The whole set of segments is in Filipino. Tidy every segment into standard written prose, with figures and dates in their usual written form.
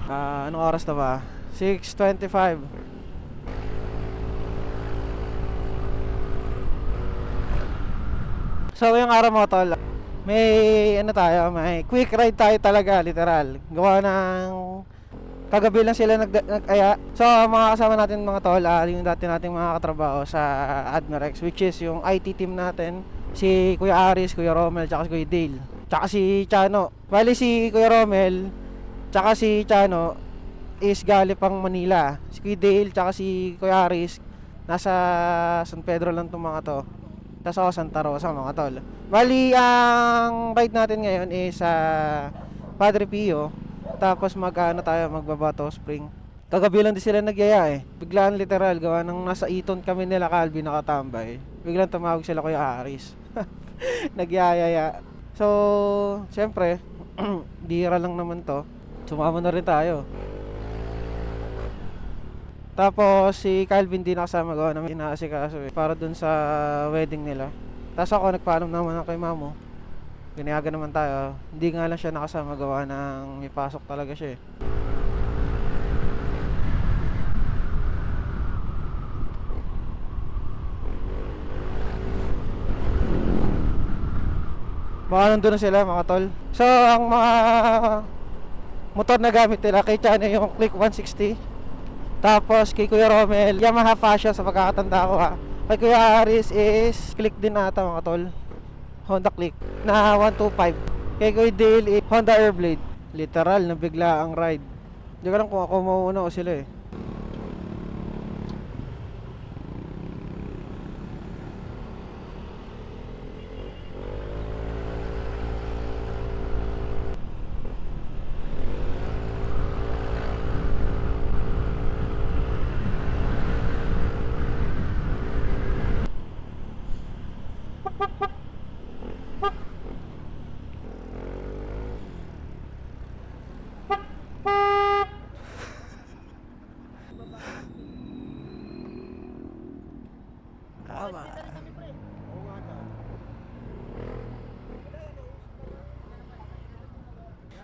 Anong oras na ba? 6:25. So yung araw mo tol, may ano tayo, may quick ride tayo talaga, literal. Gawa ng kagabi lang sila nag-aya. So mga kasama natin mga tol, yung dati nating mga katrabaho sa Admirex, which is yung IT team natin. Si Kuya Aris, Kuya Romel, tsaka si Kuya Dale, tsaka si Chano. Bali si Kuya Romel tsaka si Chano is gali pang Manila. Si Kuya Dale tsaka si Kuya Aris nasa San Pedro lang tong mga to. Tapos ako Santa Rosa mga tol. Bali ang ride natin ngayon is sa Padre Pio. Tapos magbabato spring. Kagabi lang din sila nagyaya eh. Biglaan literal gawa ng nasa Eton kami nila Calvin nakatambay. Biglang tumawag sila Kuya Aris. Nagyayaya. So, siyempre, bira lang naman to. Sumama na rin tayo. Tapos si Calvin din nakasama gawa namin inaasikaso para dun sa wedding nila. Tapos ako nagpaalam naman ako kay Mamo. Pinayagan naman tayo. Hindi nga lang siya nakasama gawa ng may pasok talaga siya eh. Baka nandun na sila mga tol. So ang mga motor na gamit nila kay Chana yung Click 160. Tapos kay Kuya Romel, Yamaha Fashion sa pagkakatanda ko ha. Kay Kuya Aris is Click din ata mga tol. Honda Click na 125. Kay Kuya Dale Honda Airblade. Literal na bigla ang ride. Hindi ko lang kung ako mauuna o sila eh.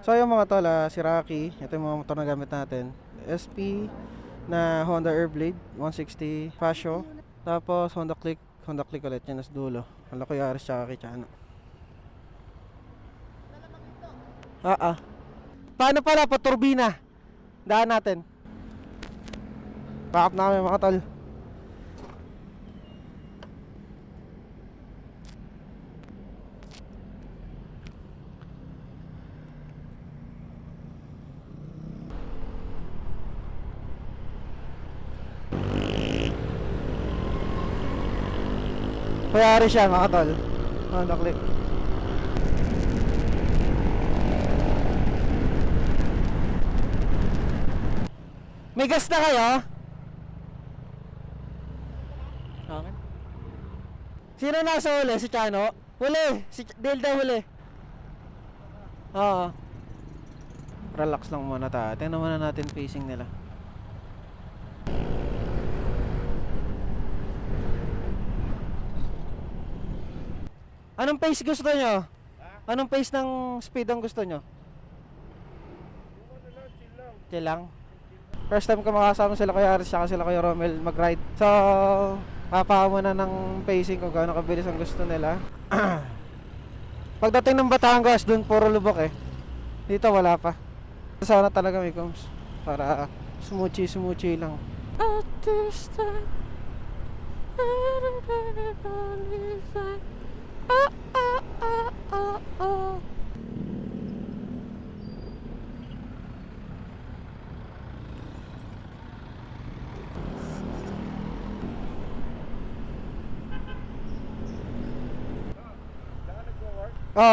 So yung mga tol, si Rocky, ito yung mga motor na gamit natin. SP na Honda Airblade 160 Fascio. Tapos Honda Click ulit yan nasa dulo. Wala ko Yaris tsaka kay Chano. Paano pala pa turbina? Daan natin. Back up na kami mga tol. Kayari siya mga tol. Honda Click. May gas na kayo? Okay. Sino nasa huli? Si Chano? Huli! Si Dale daw huli. Oo. Relax lang muna tayo. Tingnan muna natin pacing nila. Anong pace gusto nyo? Anong pace ng speed ang gusto nyo? Chill lang. First time ko makasama sila Kuya Aris saka sila Kuya Romel mag-ride. So, papahaw muna ng pacing kung gaano kabilis ang gusto nila. Pagdating ng Batangas, dun puro lubok eh. Dito wala pa. Sana talaga may coms para sumuchi lang. At this time,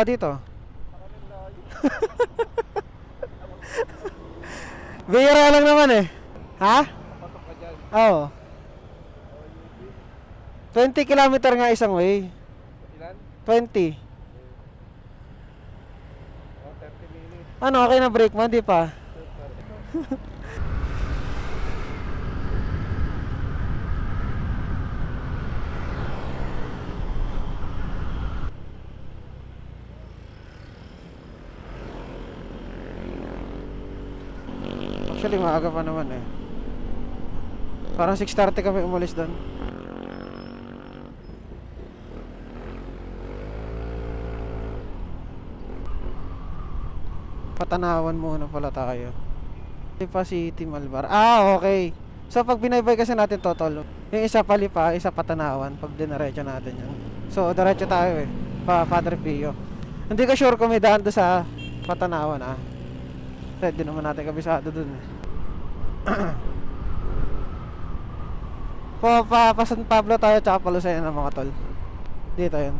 dito. Bihira lang naman eh. Ha? Oo. 20 kilometer nga isang way. Ilan? 20. 30 minutes. Ano, okay na break mo? Di pa? Actually, maaga pa naman eh. Parang 6:30 kami umalis doon. Patanawan muna pala tayo. Lipa City, Malbar. Ah, okay. So, pag binaybay kasi natin Totol, yung isa pa Lipa, isa Patanawan. Pag dinaretso natin yan. So, diretso tayo eh. Padre Pio. Hindi ko sure kung may daan doon sa Patanawan ah. Hindi naman natin kabisado doon eh. Pa San Pablo tayo tsaka pa Lucena mga tol. Dito yun.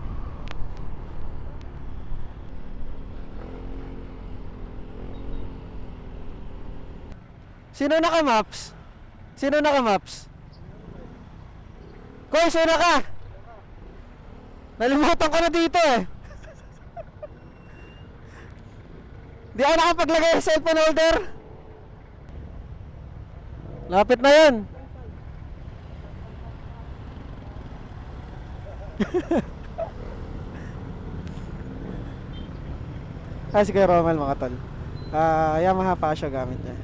Sino naka-maps? Sino naka-maps? Koy, sino ka? Nalimutan ko na dito eh. Di ako nakapaglagay sa cellphone holder. Lapit na yan. Si Kuya Romel mga tol. Yamaha pa siya gamit niya.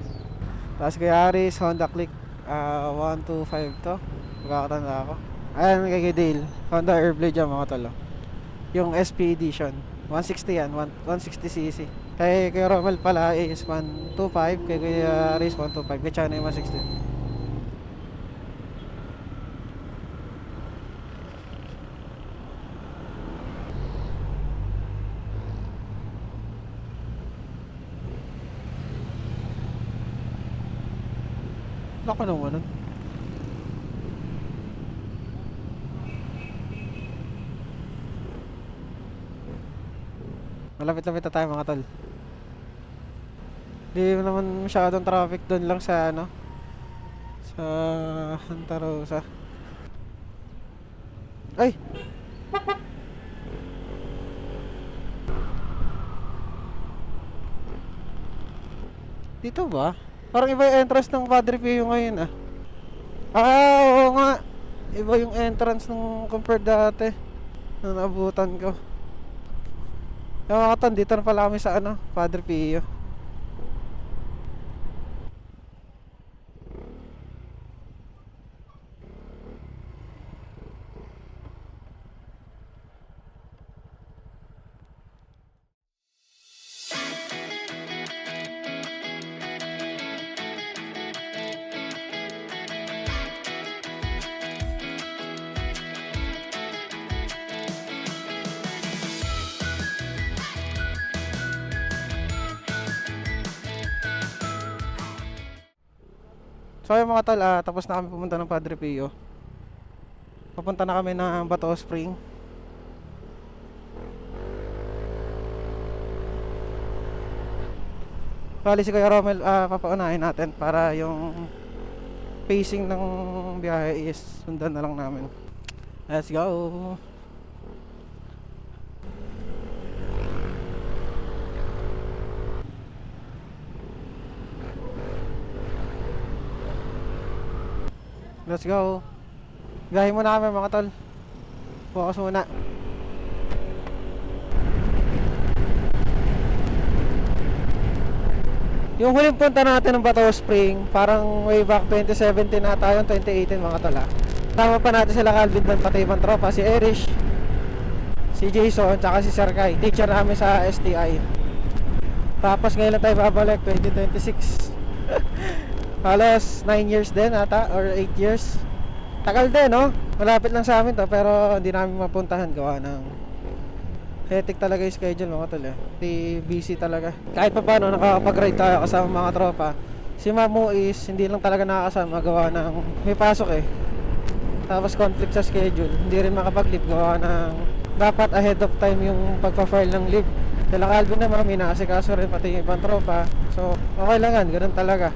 Tapos kay Aris, Honda Click 125 to. Magkakatanda ako. Ayan kay Dale, Honda Airblade yan mga tol. Yung SP edition 160 yan, 160cc. Kay Romel pala is 125. Kay Aris 125. Kay China yung 160. Lako naman nun. Malapit-lapit na tayo mga tol. Di naman masyadong traffic doon lang sa ano, sa Santa Rosa. Ay! Dito ba? Parang iba yung entrance ng Padre Pio ngayon ah. Oo nga. Iba yung entrance nung compared dati na naabutan ko. Yung mga ton, dito na pala kami sa ano, Padre Pio. So ayun mga tol, tapos na kami pumunta ng Padre Pio. Papunta na kami ng Bato Spring. Bali si Kuya Romel, papaunahin natin para yung pacing ng biyahe is sundan na lang namin. Let's go! Let's go. Gahin muna kami mga tol. Focus muna. Yung huling punta natin ng Bato Spring, parang way back 2017 na tayo, 2018 mga tol ah. Tama pa natin sila Calvin doon, pati ibang tropa, si Erish, si Jason, tsaka si Sir Kai. Teacher namin sa STI. Tapos ngayon lang tayo babalik, 2026. Halos 9 years din ata or 8 years. Tagal din no? Malapit lang sa amin to pero hindi namin mapuntahan gawa ng hectic talaga yung schedule mga tol eh. Busy talaga. Kahit pa paano nakakapag-ride tayo kasama mga tropa. Si Mamu is hindi lang talaga nakakasama gawa ng may pasok eh. Tapos conflict sa schedule. Hindi rin makapag-leave gawa ng dapat ahead of time yung pagpa-file ng leave. Kaya Calvin naman may nakasikaso rin pati yung ibang tropa. So okay lang yan, ganun talaga.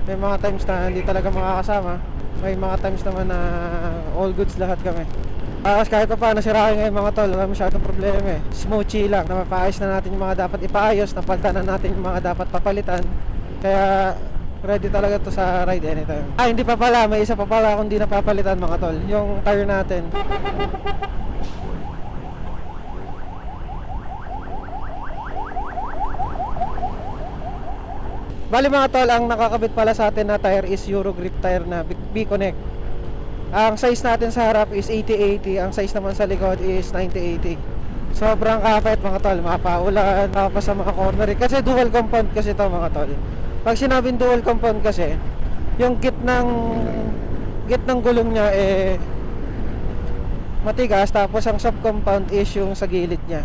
May mga times na hindi talaga makakasama. May mga times naman na all goods lahat kami. Kahit pa paano sirahin ngayon mga tol, wala masyadong problema eh. Smoothie lang, na mapaayos na natin yung mga dapat ipaayos, napalitan na natin yung mga dapat papalitan. Kaya ready talaga to sa ride anytime. Hindi pa pala, may isa pa pala kung di napapalitan mga tol, yung tire natin. Bali mga tol, ang nakakabit pala sa atin na tire is Euro Grip tire na B-Connect. Ang size natin sa harap is 80-80, ang size naman sa likod is 90-80. Sobrang kapit mga tol, mapaulan, tapos sa mga corner. Kasi dual compound kasi ito mga tol. Pag sinabing dual compound kasi, yung git ng gulong niya matigas, tapos ang sub compound is yung sa gilid niya.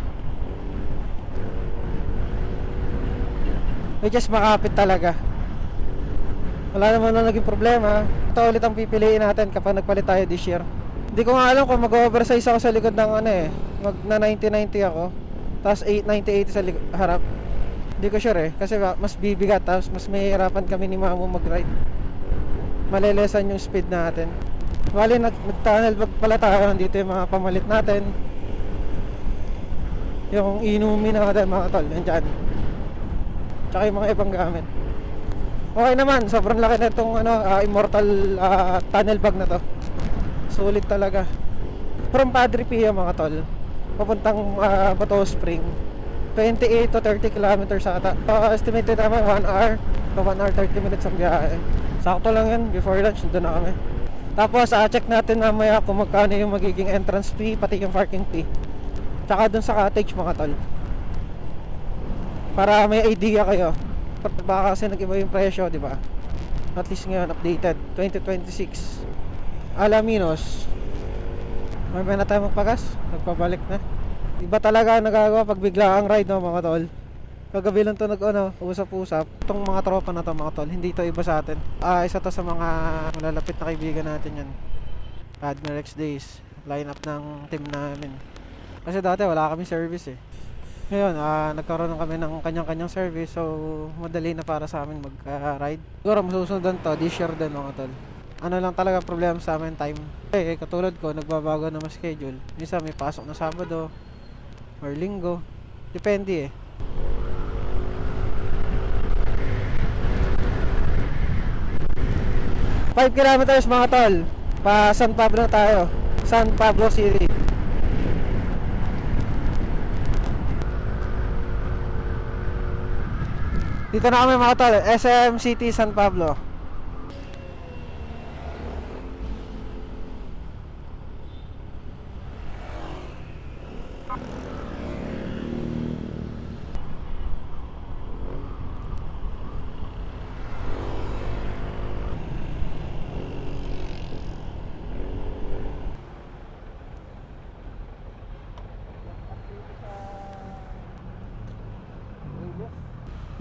Which is makapit talaga. Wala naman na naging problema. Ito ulit ang pipiliin natin kapag nagpalit tayo this year. Hindi ko nga alam kung mag-oversize ako sa likod ng na 90-90 ako, tapos 90-80 sa harap. Hindi ko sure kasi mas bibigat, tapos mas mahihirapan kami ni Mamo mag-ride. Malelesan yung speed natin. Bali nag-tunnel bag pala tayo. Nandito yung mga pamalit natin, yung inumin natin mga tol, nandyan. Tsaka yung mga ibang gamit. Okay naman, sobrang laki na itong Immortal tunnel bag na to. Sulit talaga. From Padre Pio mga tol, papuntang Bato Spring, 28 to 30 kilometers ata. Estimated naman 1 hour to 1 hour 30 minutes ang biyahe. Sakto lang yan, before lunch doon na kami. Tapos check natin mamaya kung magkano yung magiging entrance fee, pati yung parking fee. Tsaka dun sa cottage mga tol, para may idea kayo. Baka kasi nag-iba yung presyo, di ba? At least ngayon updated 2026. Alaminos. May na tayo magpagas, nagpabalik na. Iba talaga ang nagagawa pag bigla ang ride, no mga tol. Kagabi lang to usap-usap. Itong mga tropa na to mga tol, hindi to iba sa atin. Isa to sa mga malalapit na kaibigan natin yan. Admiral X Days, line up ng team namin. Kasi dati wala kami service Ngayon, nagkaroon kami ng kanyang-kanyang service, so madali na para sa amin mag-ride. Siguro masusundan to, this year din mga tol. Ano lang talaga problema sa amin, time. Katulad ko, nagbabago na mas schedule. Minsan may pasok na Sabado or Linggo. Depende 5 kilometers mga tol. Pa San Pablo tayo. San Pablo City. Dito na kami mga tol, SM City San Pablo.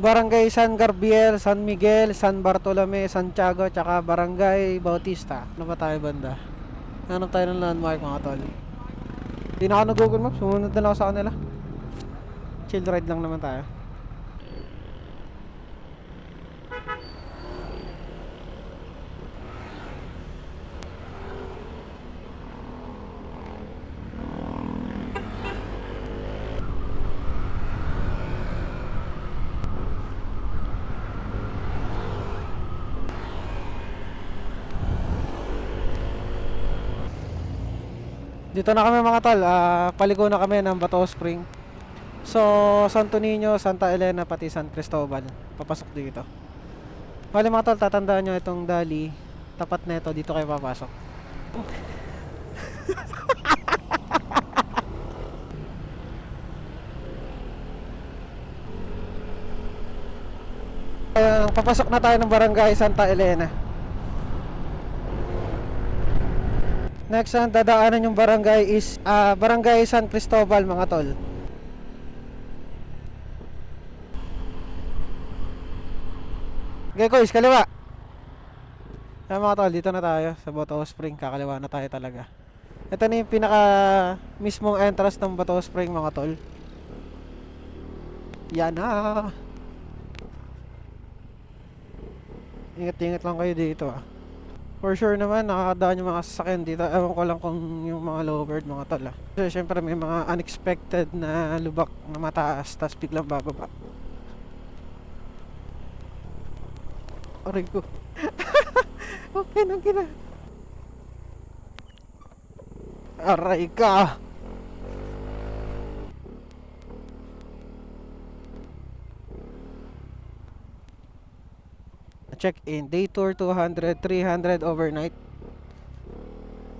Barangay San Gabriel, San Miguel, San Bartolome, Santiago, tsaka Barangay Bautista. Ano ba tayo banda? Hanap tayo ng landmark mga tol. Hindi na ako nag-Google Maps, sumunod na lang ako sa kanila. Chill ride lang naman tayo. Dito na kami mga tol, paliko na kami ng Bato Spring. So, Santo Niño, Santa Elena, pati San Cristobal, papasok dito. Bali mga tol, tatandaan nyo itong dali, tapat na ito, dito kayo papasok. Papasok na tayo ng Barangay Santa Elena. Next ang dadaanan yung barangay is Barangay San Cristobal mga tol. Okay, guys, kaliwa. Kaya mga tol, dito na tayo sa Bato Spring. Kakaliwa na tayo talaga. Ito na yung pinaka mismong entrance ng Bato Spring mga tol. Yan na. Ingat-ingat lang kayo dito For sure naman, nakakadaan yung mga sasakyan dito. Ewan ko lang kung yung mga lowered mga tol Kasi syempre may mga unexpected na lubak na mataas, tapos biglang bababa. Aray ko. Okay na. Aray ka. check-in. Day tour 200, 300 overnight.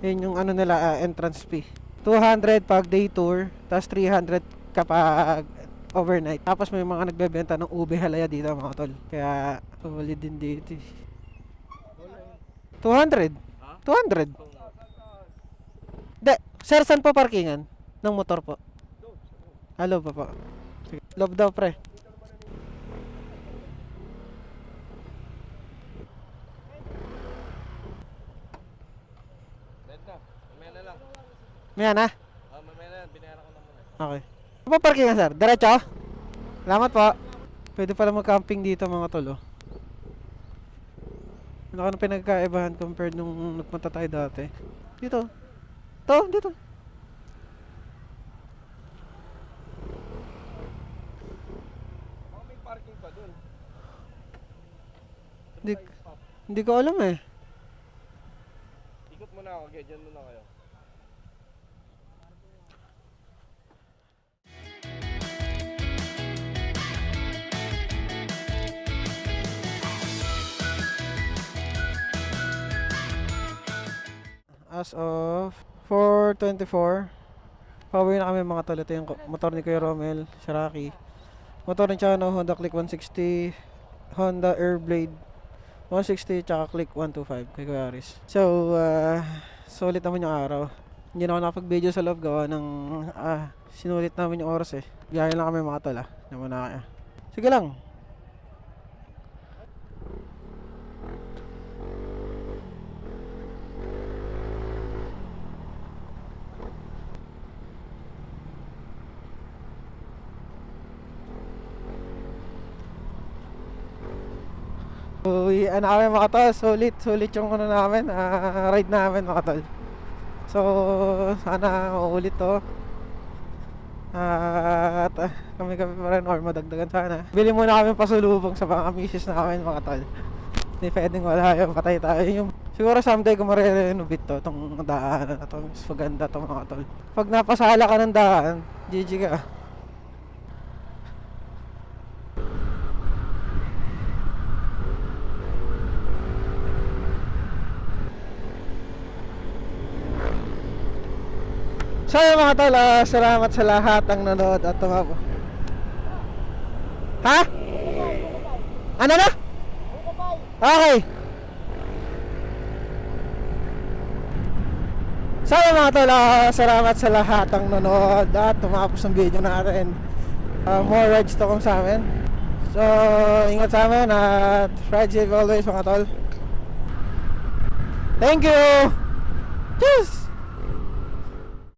Yun yung ano nila, entrance fee. 200 pag day tour, tapos 300 kapag overnight. Tapos may mga nagbebenta ng ube halaya dito mga tol. Kaya solid din dito. 200? 200? De, sir, saan po parkingan? Ng motor po? Hello pa po. Sige. Love daw pre. Red na. Mamaya na lang. May na? Mamaya na lang. Binayaran ko na muna. Okay. Saan po parkingan sir? Diretso? Salamat po. Pwede pala mag-camping dito mga tol oh. Ano ka nang pinagkaibahan compared nung nagpunta tayo dati? Dito. Dito. Baka may parking pa dun. Hindi, hindi ko alam eh. Ikot muna ako. Okay, dyan muna kayo. As of 4:24, pauwi na kami mga tol. Ito yung motor ni Kuya Romel, Sharaki. Motor ni Chano, Honda Click 160, Honda Airblade 160, tsaka Click 125 kay Kuya Aris. So, sulit naman yung araw. Hindi na ako nakapag-video sa loob gawa ng sinulit namin yung oras eh. Biyahe lang kami mga tol naman na kaya. Sige lang. Uy, ano kami mga tol, sulit yung ano namin, ride namin mga tol. So, sana maulit to. At kami pa rin or madagdagan sana. Bili muna kami pasulubong sa mga misis namin mga tol. Hindi pwedeng wala yung patay tayo yung. Siguro someday kung marirenovate to, itong daan na to, mas maganda to mga tol. Pag napasala ka ng daan, GG ka. So yun mga tol, salamat sa lahat ang nanood at tumapo. Ha? Ano na? Okay. So yun mga tol, salamat sa lahat ang nanood at tumapos ng video natin. More rides to come sa amin. So ingat sa amin at ride safe always mga tol. Thank you! Cheers!